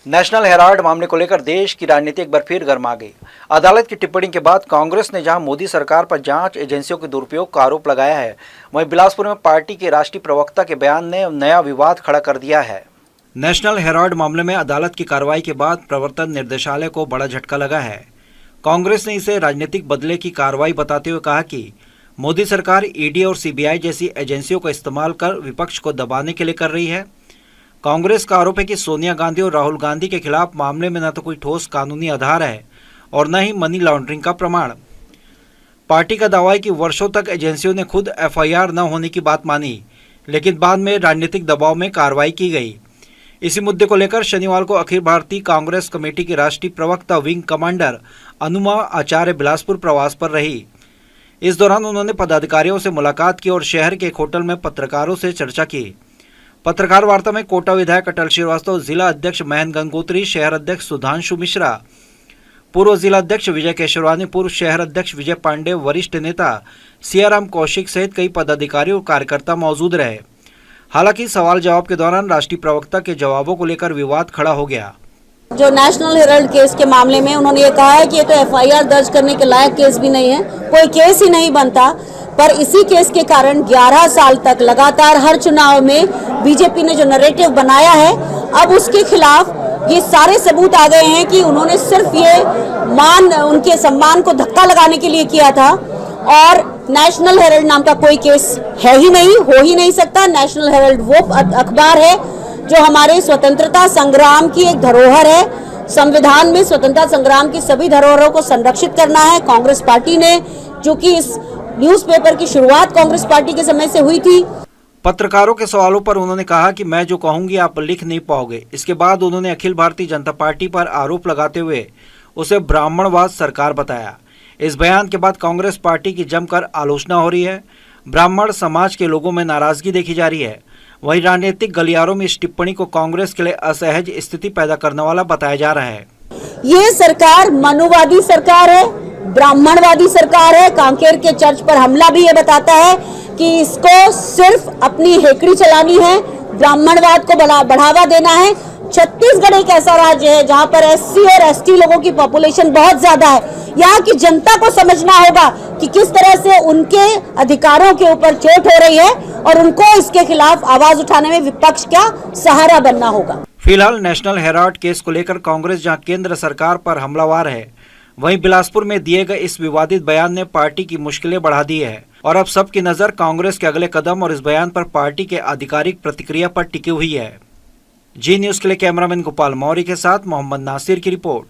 National Herald मामले को लेकर देश की राजनीति एक बार फिर गर्मा गई। अदालत की टिप्पणी के बाद कांग्रेस ने जहां मोदी सरकार पर जांच एजेंसियों के दुरुपयोग का आरोप लगाया है, वहीं बिलासपुर में पार्टी के राष्ट्रीय प्रवक्ता के बयान ने नया विवाद खड़ा कर दिया है। नेशनल हेराल्ड मामले में अदालत की कार्रवाई के बाद प्रवर्तन निर्देशालय को बड़ा झटका लगा है। कांग्रेस ने इसे राजनीतिक बदले की कार्रवाई बताते हुए कहा कि मोदी सरकार ईडी और सीबीआई जैसी एजेंसियों का इस्तेमाल कर विपक्ष को दबाने के लिए कर रही है। कांग्रेस का आरोप है कि सोनिया गांधी और राहुल गांधी के खिलाफ मामले में न तो कोई ठोस कानूनी आधार है और न ही मनी लॉन्ड्रिंग का प्रमाण। पार्टी का दावा है कि वर्षों तक एजेंसियों ने खुद एफआईआर न होने की बात मानी, लेकिन बाद में राजनीतिक दबाव में कार्रवाई की गई। इसी मुद्दे को लेकर शनिवार को अखिल भारतीय कांग्रेस कमेटी की राष्ट्रीय प्रवक्ता विंग कमांडर अनुमा आचार्य बिलासपुर प्रवास पर रही। इस दौरान उन्होंने पदाधिकारियों से मुलाकात की और शहर के एक होटल में पत्रकारों से चर्चा की। पत्रकार वार्ता में कोटा विधायक अटल श्रीवास्तव, जिला अध्यक्ष महेंद्र गंगोत्री, शहर अध्यक्ष सुधांशु मिश्रा, पूर्व जिला अध्यक्ष विजय केशरवानी, पूर्व शहर अध्यक्ष विजय पांडे, वरिष्ठ नेता सियाराम कौशिक सहित कई पदाधिकारी और कार्यकर्ता मौजूद रहे। हालांकि सवाल जवाब के दौरान राष्ट्रीय प्रवक्ता के जवाबों को लेकर विवाद खड़ा हो गया। जो नेशनल हेराल्ड केस के मामले में उन्होंने ये कहा है कि ये तो एफआईआर दर्ज करने के लायक केस भी नहीं है, कोई केस ही नहीं बनता। पर इसी केस के कारण 11 साल तक लगातार हर चुनाव में बीजेपी ने जो नैरेटिव बनाया है, अब उसके खिलाफ ये सारे सबूत आ गए हैं कि उन्होंने सिर्फ ये उनके सम्मान को धक्का लगाने के लिए किया था और नेशनल हेराल्ड नाम का कोई केस है ही नहीं, हो ही नहीं सकता। नेशनल हेराल्ड वो अखबार है जो हमारे स्वतंत्रता संग्राम की एक धरोहर है। संविधान में स्वतंत्रता संग्राम की सभी धरोहरों को संरक्षित करना है। कांग्रेस पार्टी ने, जो कि इस न्यूज़पेपर की शुरुआत कांग्रेस पार्टी के समय से हुई थी। पत्रकारों के सवालों पर उन्होंने कहा कि मैं जो कहूंगी आप लिख नहीं पाओगे। इसके बाद उन्होंने अखिल भारतीय जनता पार्टी पर आरोप लगाते हुए उसे ब्राह्मणवाद सरकार बताया। इस बयान के बाद कांग्रेस पार्टी की जमकर आलोचना हो रही है। ब्राह्मण समाज के लोगों में नाराजगी देखी जा रही है। वहीं राजनीतिक गलियारों में इस टिप्पणी को कांग्रेस के लिए असहज स्थिति पैदा करने वाला बताया जा रहा है। ये सरकार मनुवादी सरकार है, ब्राह्मणवादी सरकार है। कांकेर के चर्च पर हमला भी ये बताता है कि इसको सिर्फ अपनी हेकड़ी चलानी है, ब्राह्मणवाद को बढ़ावा देना है। छत्तीसगढ़ एक ऐसा राज्य है जहां पर एससी और एसटी लोगों की पॉपुलेशन बहुत ज्यादा है। यहाँ की जनता को समझना होगा कि किस तरह से उनके अधिकारों के ऊपर चोट हो रही है और उनको इसके खिलाफ आवाज उठाने में विपक्ष का सहारा बनना होगा। फिलहाल नेशनल हेराल्ड केस को लेकर कांग्रेस जहां केंद्र सरकार पर हमलावर है, वहीं बिलासपुर में दिए गए इस विवादित बयान ने पार्टी की मुश्किलें बढ़ा दी है और अब सबकी नजर कांग्रेस के अगले कदम और इस बयान पर पार्टी के आधिकारिक प्रतिक्रिया पर टिकी हुई है। जी न्यूज के लिए कैमरामैन गोपाल मौर्य के साथ मोहम्मद नासिर की रिपोर्ट।